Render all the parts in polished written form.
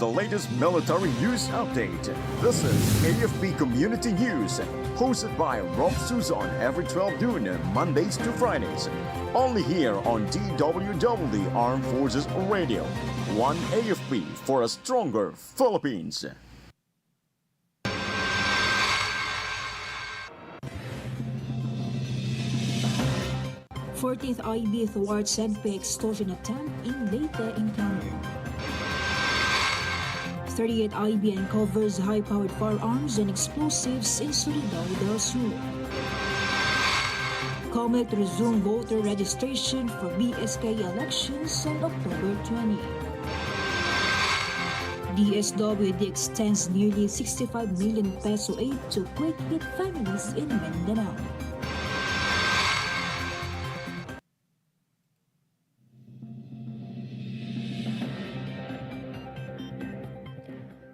the latest military news update. This is AFP Community News, hosted by Rofh Suzon every 12 noon, Mondays to Fridays. Only here on DWDD Armed Forces Radio. One AFP for a stronger Philippines. 14th IB thwarts NP extortion attempt in Leyte encounter. 38th IB uncovers high-powered firearms and explosives in Sundalo del Sur. COMELEC to resume voter registration for BSK elections on October 20. DSWD extends nearly 65 million peso aid to quick-hit families in Mindanao.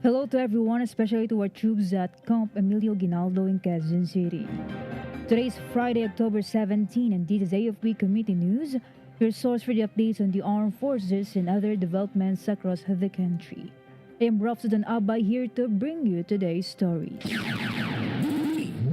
Hello to everyone, especially to our troops at Camp Emilio Ginaldo in Quezon City. Today is Friday, October 17, and this is AFP Committee News, your source for the updates on the armed forces and other developments across the country. I am Rofh Suzon-Abay here to bring you today's story.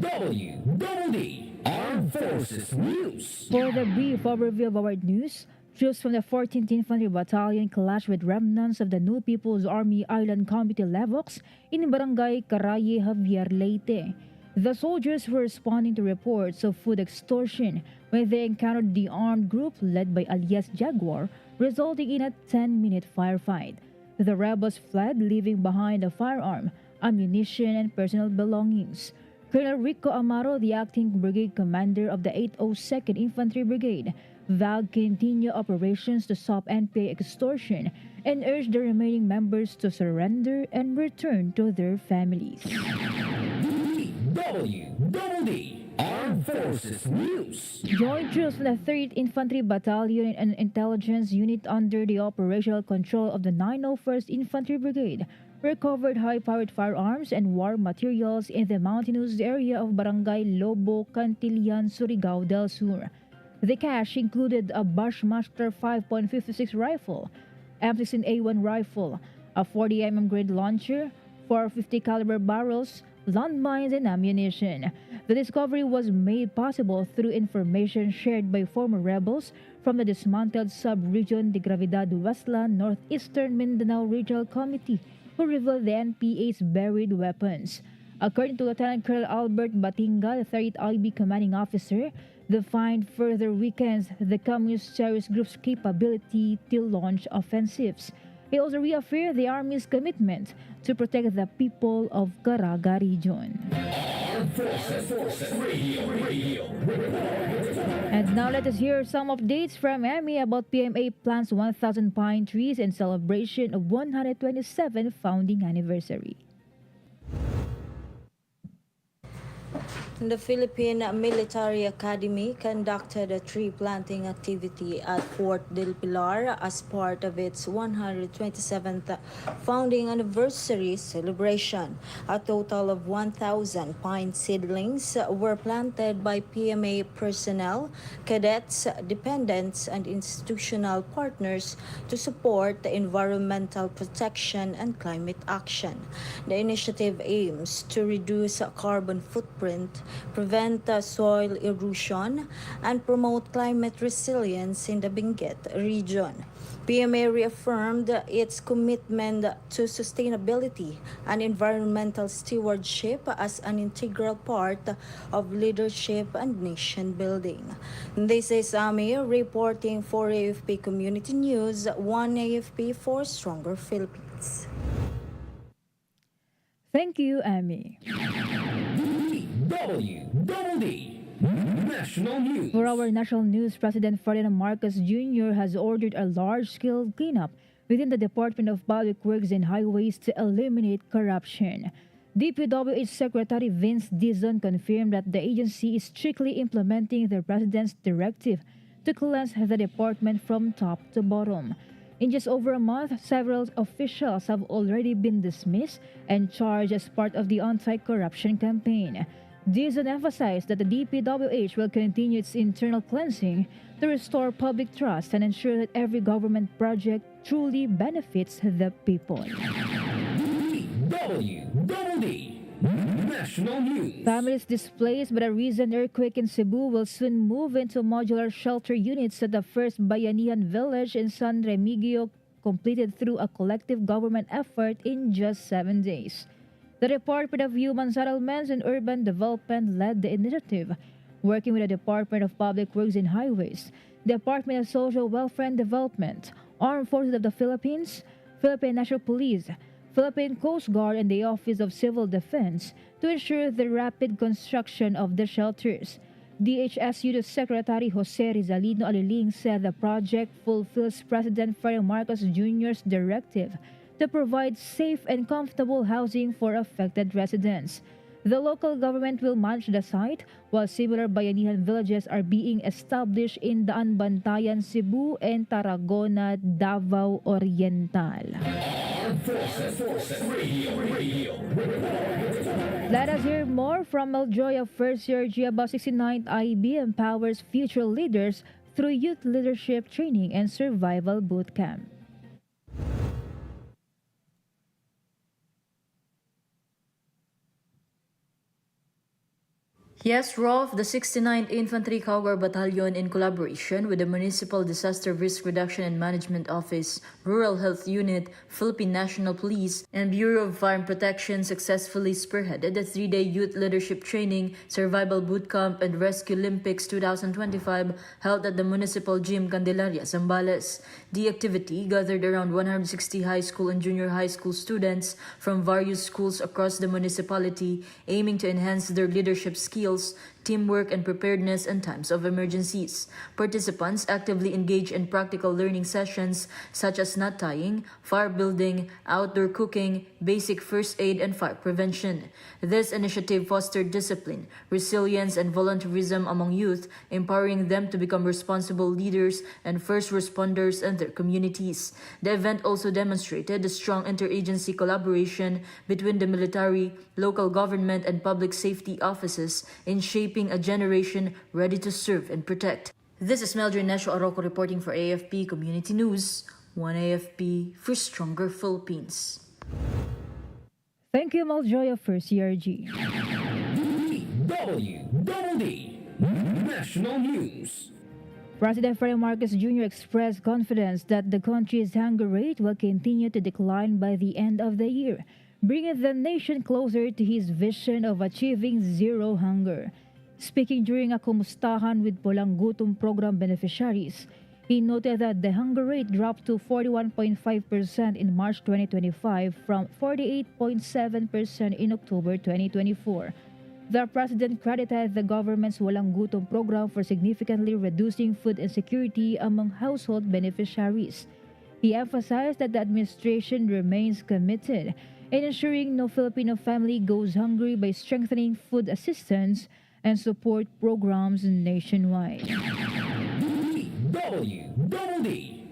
DWDD Armed Forces News. For the brief overview of our news, troops from the 14th Infantry Battalion clashed with remnants of the New People's Army Island Committee Levox in Barangay Caraye, Javier, Leyte. The soldiers were responding to reports of food extortion when they encountered the armed group led by alias Jaguar, resulting in a 10-minute firefight. The rebels fled, leaving behind a firearm, ammunition, and personal belongings. Colonel Rico Amaro, the acting brigade commander of the 802nd Infantry Brigade, vowed continue operations to stop NPA extortion and urged the remaining members to surrender and return to their families. DWDD Armed Forces News. Joint troops from the 3rd Infantry Battalion and Intelligence Unit under the operational control of the 901st Infantry Brigade recovered high-powered firearms and war materials in the mountainous area of Barangay Lobo, Cantilian, Surigao del Sur. The cache included a Bushmaster 5.56 rifle, M16A1 rifle, a 40mm grade launcher, 450 caliber barrels, landmines, and ammunition. The discovery was made possible through information shared by former rebels from the dismantled sub-region de Gravidad Westland Northeastern Mindanao Regional Committee, who revealed the NPA's buried weapons. According to Lieutenant Colonel Albert Batinga, the 30th IB commanding officer, the find further weakens the Communist terrorist group's capability to launch offensives. He also reaffirmed the Army's commitment to protect the people of Caraga region. Armed Forces Radio. And now let us hear some updates from Emmy about PMA plans 1,000 pine trees in celebration of 127th founding anniversary. The Philippine Military Academy conducted a tree planting activity at Fort del Pilar as part of its 127th founding anniversary celebration. A total of 1,000 pine seedlings were planted by PMA personnel, cadets, dependents, and institutional partners to support the environmental protection and climate action. The initiative aims to reduce carbon footprint, prevent soil erosion, and promote climate resilience in the Benguet region. PMA reaffirmed its commitment to sustainability and environmental stewardship as an integral part of leadership and nation building. This is Ami reporting for AFP Community News, one AFP for Stronger Philippines. Thank you, Amy. DWDD National News. For our national news, President Ferdinand Marcos Jr. has ordered a large-scale cleanup within the Department of Public Works and Highways to eliminate corruption. DPWH Secretary Vince Dizon confirmed that the agency is strictly implementing the President's directive to cleanse the department from top to bottom. In just over a month, several officials have already been dismissed and charged as part of the anti-corruption campaign. Dizon emphasized that the DPWH will continue its internal cleansing to restore public trust and ensure that every government project truly benefits the people. National News. Families displaced by the recent earthquake in Cebu will soon move into modular shelter units at the first Bayanihan village in San Remigio, completed through a collective government effort in just 7 days. The Department of Human Settlements and Urban Development led the initiative, working with the Department of Public Works and Highways, Department of Social Welfare and Development, Armed Forces of the Philippines, Philippine National Police, Philippine Coast Guard, and the Office of Civil Defense to ensure the rapid construction of the shelters. DHS Youth Secretary Jose Rizalino Aliling said the project fulfills President Ferdinand Marcos Jr.'s directive to provide safe and comfortable housing for affected residents. The local government will manage the site, while similar Bayanihan villages are being established in Daan Bantayan, Cebu, and Tarragona, Davao Oriental. Let us hear more from Maljoya First Year G about 69th IB empowers future leaders through youth leadership training and survival boot camp. Yes, Rofh, the 69th Infantry Cavalry Battalion, in collaboration with the Municipal Disaster Risk Reduction and Management Office, Rural Health Unit, Philippine National Police, and Bureau of Fire and Protection, successfully spearheaded the 3-day Youth Leadership Training, Survival Boot Camp, and Rescue Olympics 2025 held at the Municipal Gym Candelaria, Zambales. The activity gathered around 160 high school and junior high school students from various schools across the municipality, aiming to enhance their leadership skills, teamwork, and preparedness in times of emergencies. Participants actively engage in practical learning sessions such as knot tying, fire building, outdoor cooking, basic first aid, and fire prevention. This initiative fostered discipline, resilience, and volunteerism among youth, empowering them to become responsible leaders and first responders in their communities. The event also demonstrated the strong interagency collaboration between the military, local government, and public safety offices in shaping a generation ready to serve and protect. This is Meldrin Nesho Arroco reporting for AFP Community News. One AFP for stronger Philippines. Thank you, Maljoya First CRG. DWDD National News. President Ferdinand Marcos Jr. expressed confidence that the country's hunger rate will continue to decline by the end of the year, bringing the nation closer to his vision of achieving zero hunger. Speaking during a kumustahan with Pulang Gutom program beneficiaries, he noted that the hunger rate dropped to 41.5% in March 2025 from 48.7% in October 2024. The president credited the government's Walang Gutom program for significantly reducing food insecurity among household beneficiaries. He emphasized that the administration remains committed in ensuring no Filipino family goes hungry by strengthening food assistance and support programs nationwide. DWDD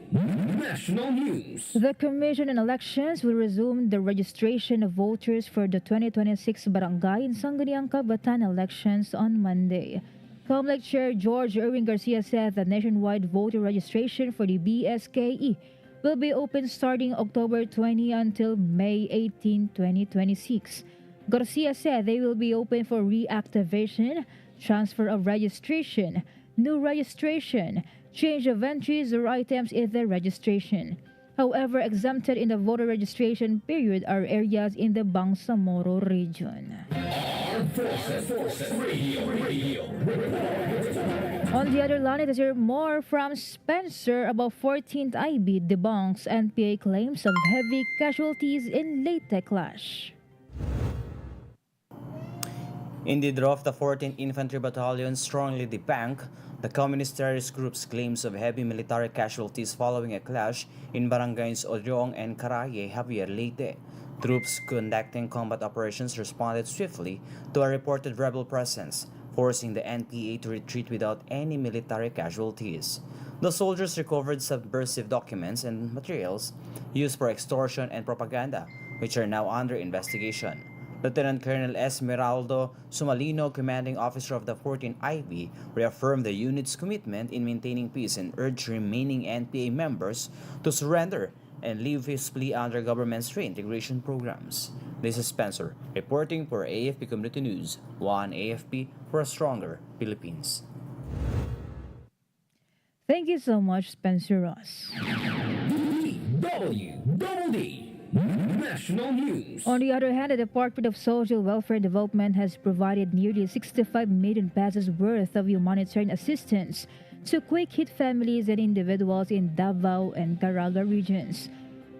National News. The Commission on Elections will resume the registration of voters for the 2026 Barangay and Sangguniang Kabatan elections on Monday. COMELEC Chair George Erwin Garcia said the nationwide voter registration for the BSKE will be open starting October 20 until May 18, 2026. Garcia said they will be open for reactivation, transfer of registration, new registration, change of entries or items in the registration. However, exempted in the voter registration period are areas in the Bangsamoro region. On the other line, let's hear more from Spencer about 14th IB debunks NPA claims of heavy casualties in Leyte clash. Indeed, Rofh, the 14th Infantry Battalion strongly debunked the communist terrorist group's claims of heavy military casualties following a clash in barangays Oryong and Caraye, Javier, Leyte. Troops conducting combat operations responded swiftly to a reported rebel presence, forcing the NPA to retreat without any military casualties. The soldiers recovered subversive documents and materials used for extortion and propaganda, which are now under investigation. Lieutenant Colonel Esmeraldo Sumalino, commanding officer of the 14th IB, reaffirmed the unit's commitment in maintaining peace and urged remaining NPA members to surrender and leave peacefully under government's reintegration programs. This is Spencer, reporting for AFP Community News. One AFP for a stronger Philippines. Thank you so much, Spencer Ross. DWDD National News. On the other hand, the Department of Social Welfare Development has provided nearly 65 million pesos worth of humanitarian assistance to quick-hit families and individuals in Davao and Caraga regions.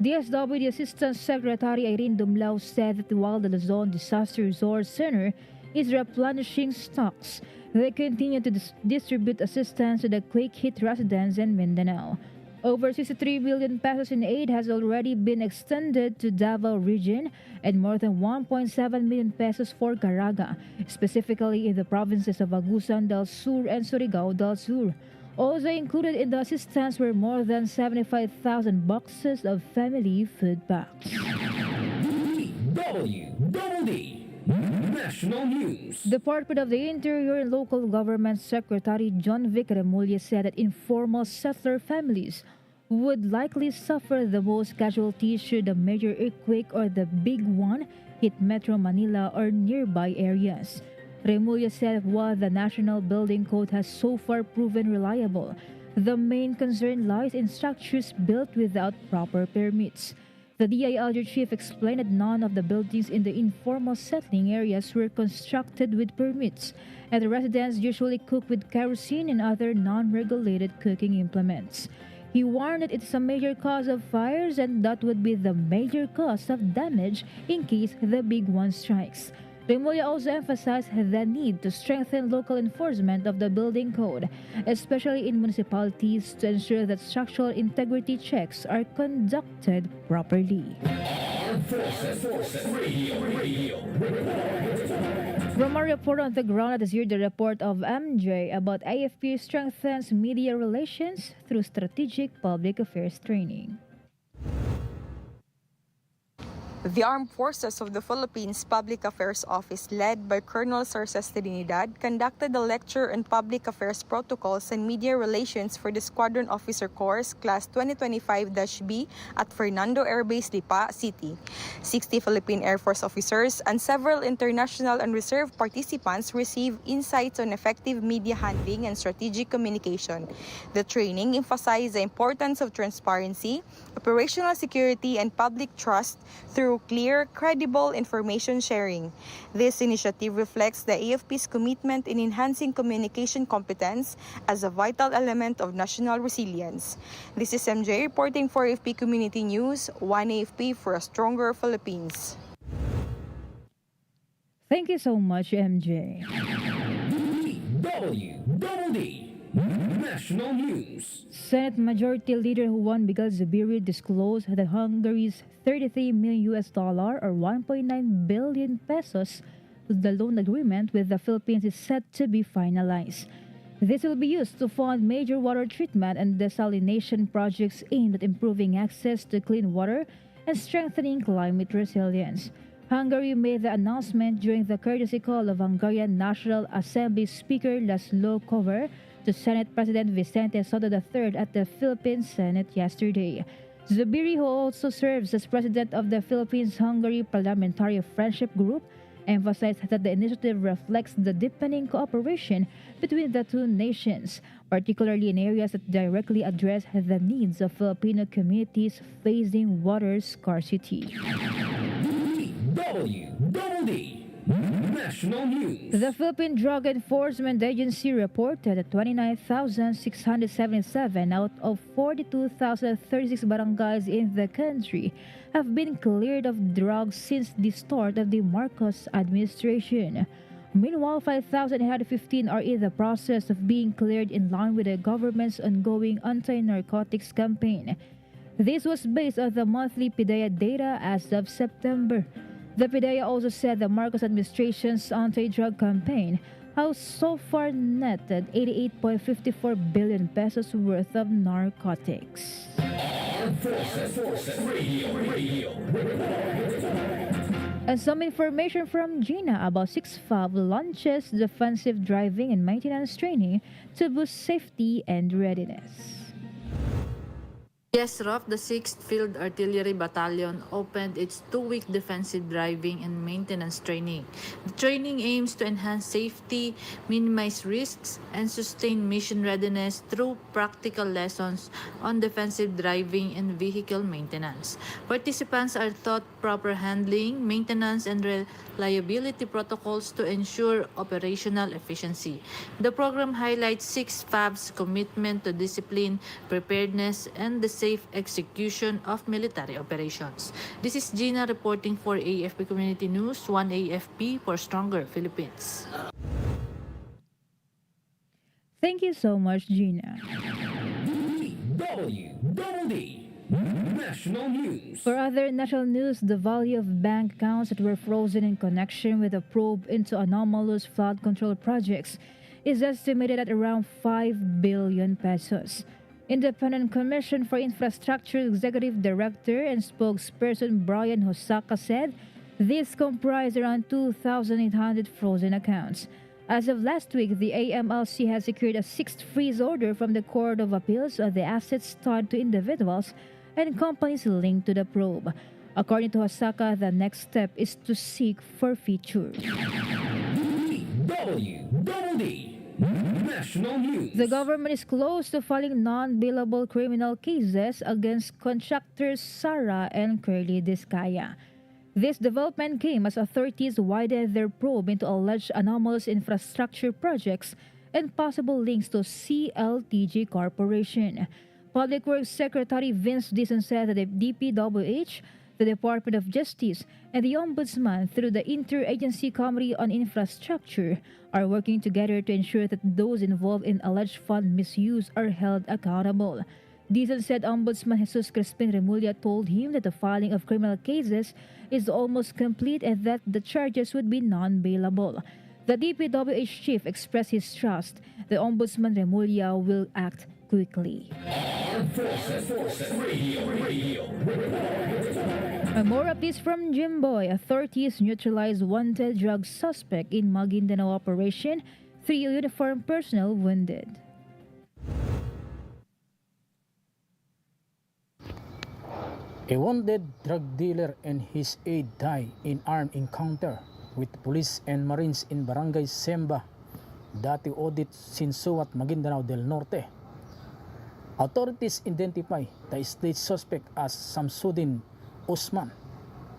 DSWD Assistant Secretary Irene Dumlao said that while the Luzon Disaster Resource Center is replenishing stocks, they continue to distribute assistance to the quick-hit residents in Mindanao. Over 63 billion pesos in aid has already been extended to Davao region and more than 1.7 million pesos for Caraga, specifically in the provinces of Agusan del Sur and Surigao del Sur. Also included in the assistance were more than 75,000 boxes of family food packs. DWDD National News. Department of the Interior and Local Government Secretary John Vic Remulla said that informal settler families would likely suffer the most casualties should a major earthquake or the big one hit Metro Manila or nearby areas. Remulla said while the National Building Code has so far proven reliable, the main concern lies in structures built without proper permits. The DILG chief explained that none of the buildings in the informal settling areas were constructed with permits, and the residents usually cook with kerosene and other non-regulated cooking implements. He warned that it's a major cause of fires and that would be the major cause of damage in case the big one strikes. Remulla also emphasized the need to strengthen local enforcement of the building code, especially in municipalities, to ensure that structural integrity checks are conducted properly. Armed Forces Radio. From our report on the ground, let us hear the report of MJ about AFP strengthens media relations through strategic public affairs training. The Armed Forces of the Philippines Public Affairs Office, led by Colonel Sarces Trinidad, conducted a lecture on public affairs protocols and media relations for the Squadron Officer Course Class 2025-B at Fernando Air Base, Lipa City. 60 Philippine Air Force officers and several international and reserve participants received insights on effective media handling and strategic communication. The training emphasized the importance of transparency, operational security, and public trust through clear, credible information sharing. This initiative reflects the AFP's commitment in enhancing communication competence as a vital element of national resilience. This is MJ reporting for AFP Community News, One AFP for a stronger Philippines. Thank you so much, MJ. DWDD National News. Senate Majority Leader Juan Miguel Zubiri disclosed that Hungary's $33 million or 1.9 billion pesos the loan agreement with the Philippines is set to be finalized. This will be used to fund major water treatment and desalination projects aimed at improving access to clean water and strengthening climate resilience. Hungary made the announcement during the courtesy call of Hungarian National Assembly Speaker Laszlo Kover to Senate President Vicente Soto III at the Philippine Senate yesterday. Zubiri, who also serves as president of the Philippines-Hungary Parliamentary Friendship Group, emphasized that the initiative reflects the deepening cooperation between the two nations, particularly in areas that directly address the needs of Filipino communities facing water scarcity. DWDD National News. The Philippine Drug Enforcement Agency reported that 29,677 out of 42,036 barangays in the country have been cleared of drugs since the start of the Marcos administration. Meanwhile, 5,815 are in the process of being cleared in line with the government's ongoing anti-narcotics campaign. This was based on the monthly PIDEA data as of September. The PIDEA also said the Marcos administration's anti-drug campaign has so far netted 88.54 billion pesos worth of narcotics. Armed Forces Radio. And some information from Gina about 6FAB launches defensive driving and maintenance training to boost safety and readiness. Yes, Rofh, the 6th Field Artillery Battalion opened its 2-week defensive driving and maintenance training. The training aims to enhance safety, minimize risks, and sustain mission readiness through practical lessons on defensive driving and vehicle maintenance. Participants are taught proper handling, maintenance, and reliability protocols to ensure operational efficiency. The program highlights 6 FAB's commitment to discipline, preparedness, and the safe execution of military operations. This is Gina reporting for AFP Community News, 1 AFP for Stronger Philippines. Thank you so much, Gina. DWDD National News. For other national news, the value of bank accounts that were frozen in connection with a probe into anomalous flood control projects is estimated at around 5 billion pesos. Independent Commission for Infrastructure Executive Director and spokesperson Brian Hosaka said this comprised around 2,800 frozen accounts. As of last week, the AMLC has secured a 6th freeze order from the Court of Appeals on the assets tied to individuals and companies linked to the probe. According to Hosaka, the next step is to seek forfeiture. DWDD National News. The government is close to filing non-billable criminal cases against contractors Sara and Curly Discaya. This development came as authorities widened their probe into alleged anomalous infrastructure projects and possible links to CLTG Corporation. Public Works Secretary Vince Dizon said that the DPWH, the Department of Justice, and the Ombudsman through the Interagency Committee on Infrastructure are working together to ensure that those involved in alleged fund misuse are held accountable. Dizon said Ombudsman Jesus Crispin Remulla told him that the filing of criminal cases is almost complete and that the charges would be non-bailable. The DPWH chief expressed his trust that Ombudsman Remulla will act quickly. Armed Forces Radio. And more updates from Jimboy. Authorities neutralized wanted drug suspect in Maguindanao operation. 3 uniformed personnel wounded. A wounded drug dealer and his aide died in armed encounter with police and marines in Barangay Semba, Dati Odit, Sinsuat, Maguindanao del Norte. Authorities identify the state suspect as Samsudin Usman,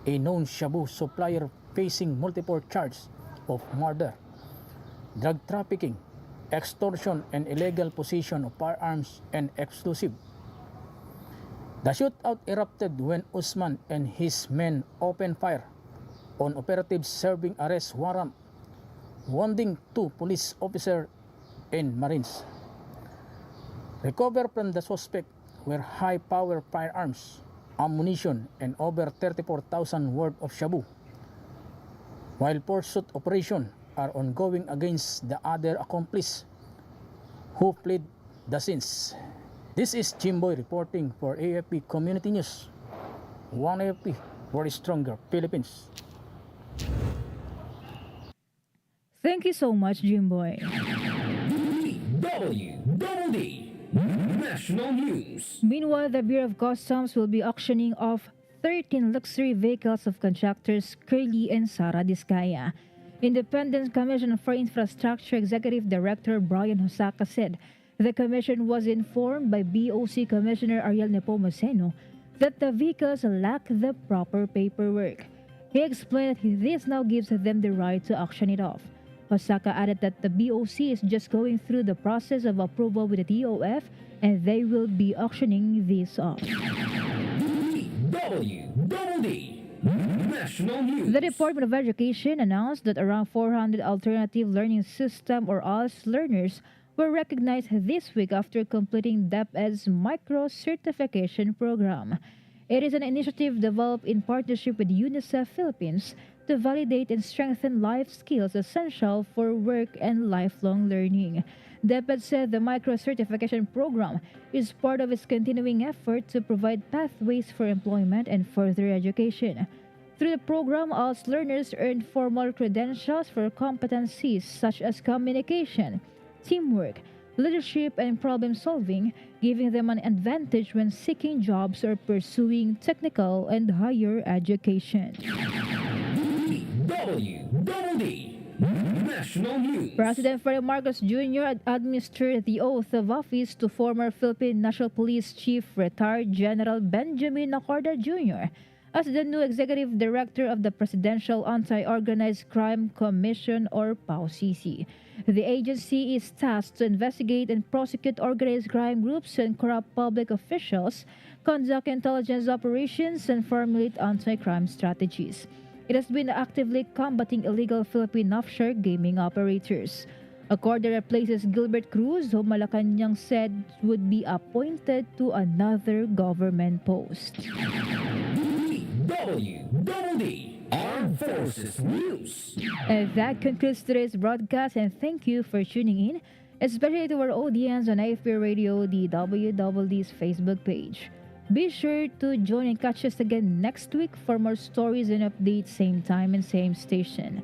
a known shabu supplier facing multiple charges of murder, drug trafficking, extortion, and illegal possession of firearms and explosive. The shootout erupted when Usman and his men opened fire on operatives serving arrest warrant, wounding 2 police officers and marines. Recovered from the suspect were high-power firearms, ammunition, and over 34,000 worth of shabu, while pursuit operations are ongoing against the other accomplice who fled the scenes. This is Jimboy reporting for AFP Community News, 1 AFP for Stronger Philippines. Thank you so much, Jimboy. DWDD National News. Meanwhile, the Bureau of Customs will be auctioning off 13 luxury vehicles of contractors Curly and Sara Discaya. Independent Commission for Infrastructure Executive Director Brian Hosaka said the commission was informed by BOC Commissioner Ariel Nepomuceno that the vehicles lack the proper paperwork. He explained that this now gives them the right to auction it off. Hosaka added that the BOC is just going through the process of approval with the DOF and they will be auctioning these off. DWDD National News. The Department of Education announced that around 400 alternative learning system or ALS learners were recognized this week after completing DepEd's micro-certification program. It is an initiative developed in partnership with UNICEF Philippines to validate and strengthen life skills essential for work and lifelong learning. DepEd said the micro-certification program is part of its continuing effort to provide pathways for employment and further education. Through the program, ALS learners earned formal credentials for competencies such as communication, teamwork, leadership, and problem solving, giving them an advantage when seeking jobs or pursuing technical and higher education. DWDD National News. President Ferdinand Marcos Jr. administered the oath of office to former Philippine National Police Chief Retired General Benjamin Nacorda Jr. as the new Executive Director of the Presidential Anti-Organized Crime Commission or PAOCC. The agency is tasked to investigate and prosecute organized crime groups and corrupt public officials, conduct intelligence operations, and formulate anti-crime strategies. It has been actively combating illegal Philippine offshore gaming operators. Accorda replaces Gilbert Cruz, who Malacanang said would be appointed to another government post. DWDD Armed Forces News. And that concludes today's broadcast, and thank you for tuning in, especially to our audience on AFP Radio, the DWDD's Facebook page. Be sure to join and catch us again next week for more stories and updates, same time and same station.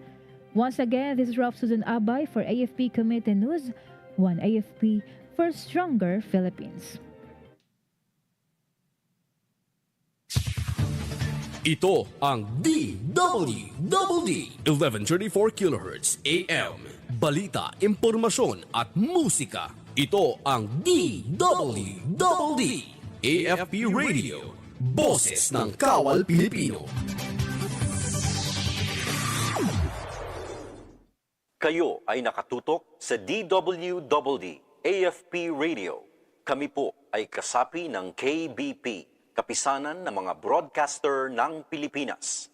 Once again, this is Rofh Suzon-Abay for AFP Community News, one AFP for stronger Philippines. Ito ang DWDD 1134 kHz AM. Balita, impormasyon at musika. Ito ang DWDD AFP Radio. Boses ng Kawal Pilipino. Kayo ay nakatutok sa DWDD AFP Radio. Kami po ay kasapi ng KBP, Kapisanan ng mga Broadcaster ng Pilipinas.